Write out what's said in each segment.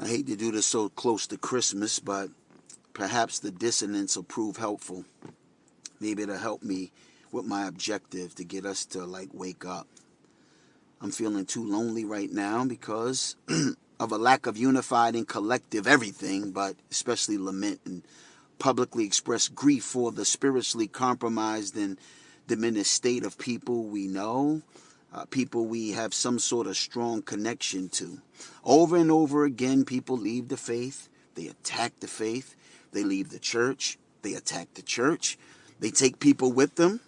I hate to do this so close to Christmas, but perhaps the dissonance will prove helpful. Maybe it'll help me with my objective to get us to wake up. I'm feeling too lonely right now because of a lack of unified and collective everything, but especially lament and publicly express grief for the spiritually compromised and diminished state of people we know, people we have some sort of strong connection to. Over and over again, people leave the faith, they attack the faith, they leave the church, they attack the church, they take people with them.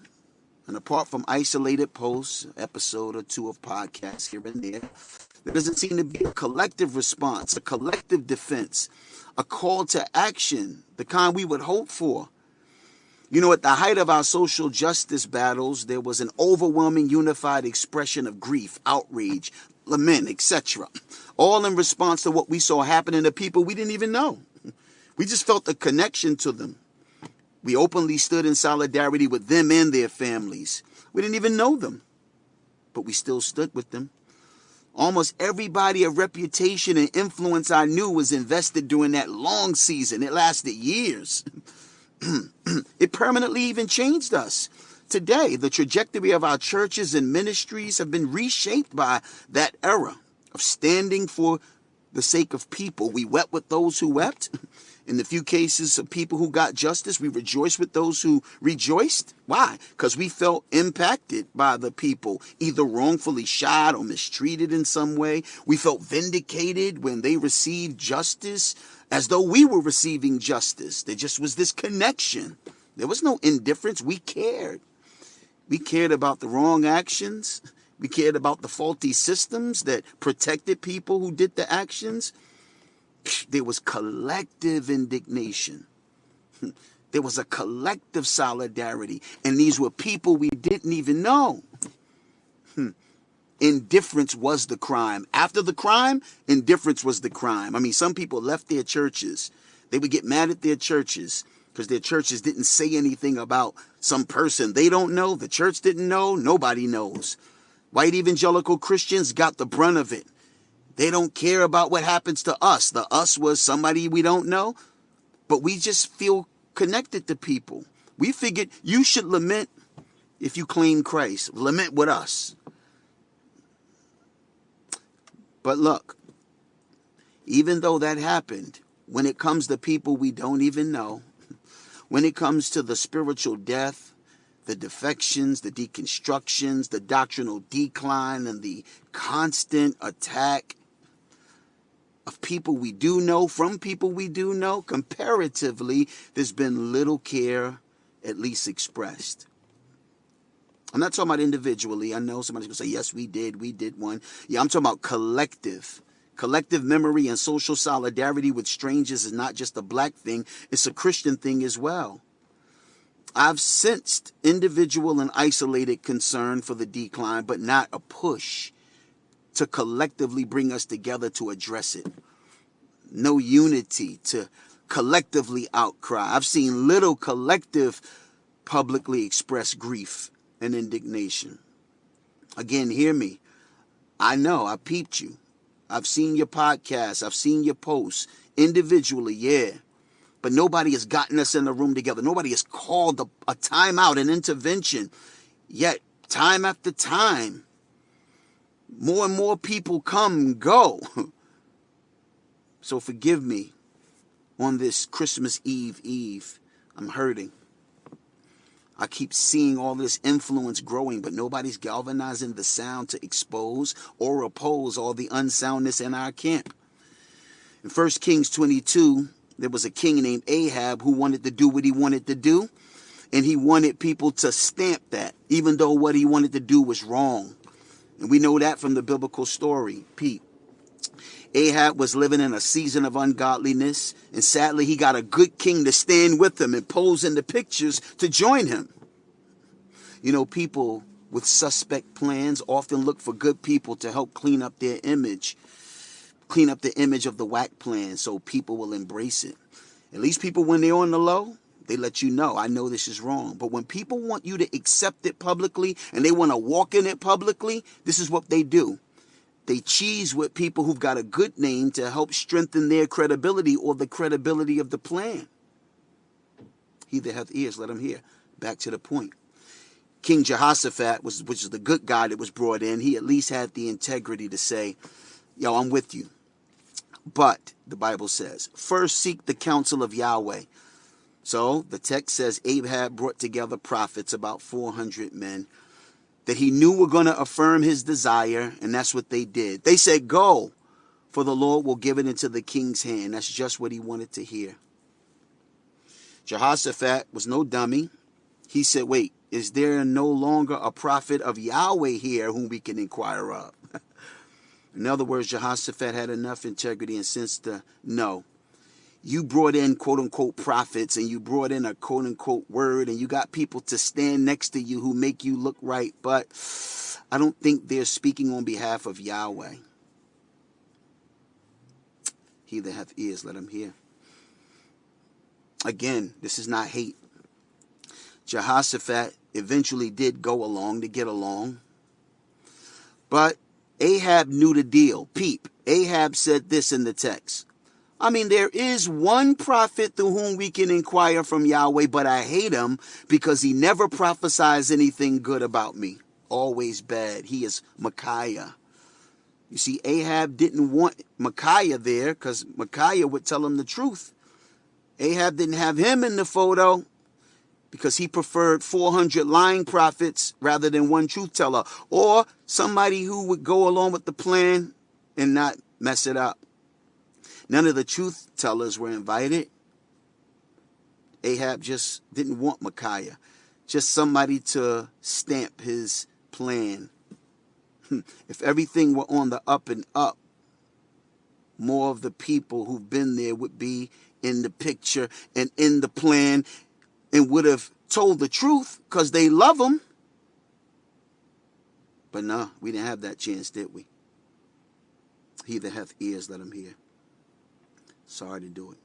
And apart from isolated posts, episode or two of podcasts here and there doesn't seem to be a collective response, a collective defense, a call to action, the kind we would hope for. You know, at the height of our social justice battles, there was an overwhelming unified expression of grief, outrage, lament, etc. All in response to what we saw happening to people we didn't even know. We just felt a connection to them. We openly stood in solidarity with them and their families. We didn't even know them, but we still stood with them. Almost everybody of reputation and influence I knew was invested during that long season. It lasted years. It permanently even changed us. Today, the trajectory of our churches and ministries have been reshaped by that era of standing for the sake of people. We wept with those who wept. In the few cases of people who got justice, we rejoiced with those who rejoiced. Why? Because we felt impacted by the people, either wrongfully shot or mistreated in some way. We felt vindicated when they received justice, as though we were receiving justice. There just was this connection. There was no indifference. We cared. We cared about the wrong actions. We cared about the faulty systems that protected people who did the actions. There was collective indignation. There was a collective solidarity. And these were people we didn't even know. Indifference was the crime. After the crime, indifference was the crime. I mean, some people left their churches. They would get mad at their churches because their churches didn't say anything about some person they don't know. The church didn't know. Nobody knows. White evangelical Christians got the brunt of it. They don't care about what happens to us. The us was somebody we don't know, but we just feel connected to people. We figured you should lament if you claim Christ. Lament with us. But look, even though that happened, when it comes to people we don't even know, when it comes to the spiritual death, the defections, the deconstructions, the doctrinal decline, and the constant attack of people we do know, from people we do know, comparatively, there's been little care, at least expressed. I'm not talking about individually. I know somebody's going to say, yes, we did one. Yeah, I'm talking about collective. Collective memory and social solidarity with strangers is not just a black thing. It's a Christian thing as well. I've sensed individual and isolated concern for the decline, but not a push to collectively bring us together to address it. No unity to collectively outcry. I've seen little collective publicly express grief and indignation. Again, hear me. I know, I peeped you. I've seen your podcasts. I've seen your posts individually, yeah. But nobody has gotten us in the room together. Nobody has called a timeout, an intervention. Yet, time after time, more and more people come and go. So forgive me on this Christmas Eve. I'm hurting. I keep seeing all this influence growing, but nobody's galvanizing the sound to expose or oppose all the unsoundness in our camp. In 1 Kings 22, there was a king named Ahab who wanted to do what he wanted to do, and he wanted people to stamp that, even though what he wanted to do was wrong. And we know that from the biblical story. Pete. Ahab was living in a season of ungodliness, and sadly he got a good king to stand with him and pose in the pictures to join him. You know, people with suspect plans often look for good people to help clean up their image, clean up the image of the whack plan so people will embrace it. At least people, when they're on the low, they let you know, I know this is wrong. But when people want you to accept it publicly and they want to walk in it publicly, this is what they do. They cheese with people who've got a good name to help strengthen their credibility or the credibility of the plan. He that hath ears, let him hear. Back to the point. King Jehoshaphat, which is the good guy that was brought in, he at least had the integrity to say, yo, I'm with you. But, the Bible says, first seek the counsel of Yahweh. So, the text says Ahab brought together prophets, about 400 men, that he knew were going to affirm his desire, and that's what they did. They said, go, for the Lord will give it into the king's hand. That's just what he wanted to hear. Jehoshaphat was no dummy. He said, wait, is there no longer a prophet of Yahweh here whom we can inquire of? In other words, Jehoshaphat had enough integrity and sense to know. You brought in quote-unquote prophets and you brought in a quote-unquote word and you got people to stand next to you who make you look right, but I don't think they're speaking on behalf of Yahweh. He that hath ears, let him hear. Again, this is not hate. Jehoshaphat eventually did go along to get along. But Ahab knew the deal. Peep, Ahab said this in the text. I mean, there is one prophet through whom we can inquire from Yahweh, but I hate him because he never prophesies anything good about me. Always bad. He is Micaiah. You see, Ahab didn't want Micaiah there because Micaiah would tell him the truth. Ahab didn't have him in the photo because he preferred 400 lying prophets rather than one truth teller, or somebody who would go along with the plan and not mess it up. None of the truth tellers were invited. Ahab just didn't want Micaiah, just somebody to stamp his plan. If everything were on the up and up, more of the people who've been there would be in the picture and in the plan and would have told the truth because they love him. But no, we didn't have that chance, did we? He that hath ears, let him hear. Sorry to do it.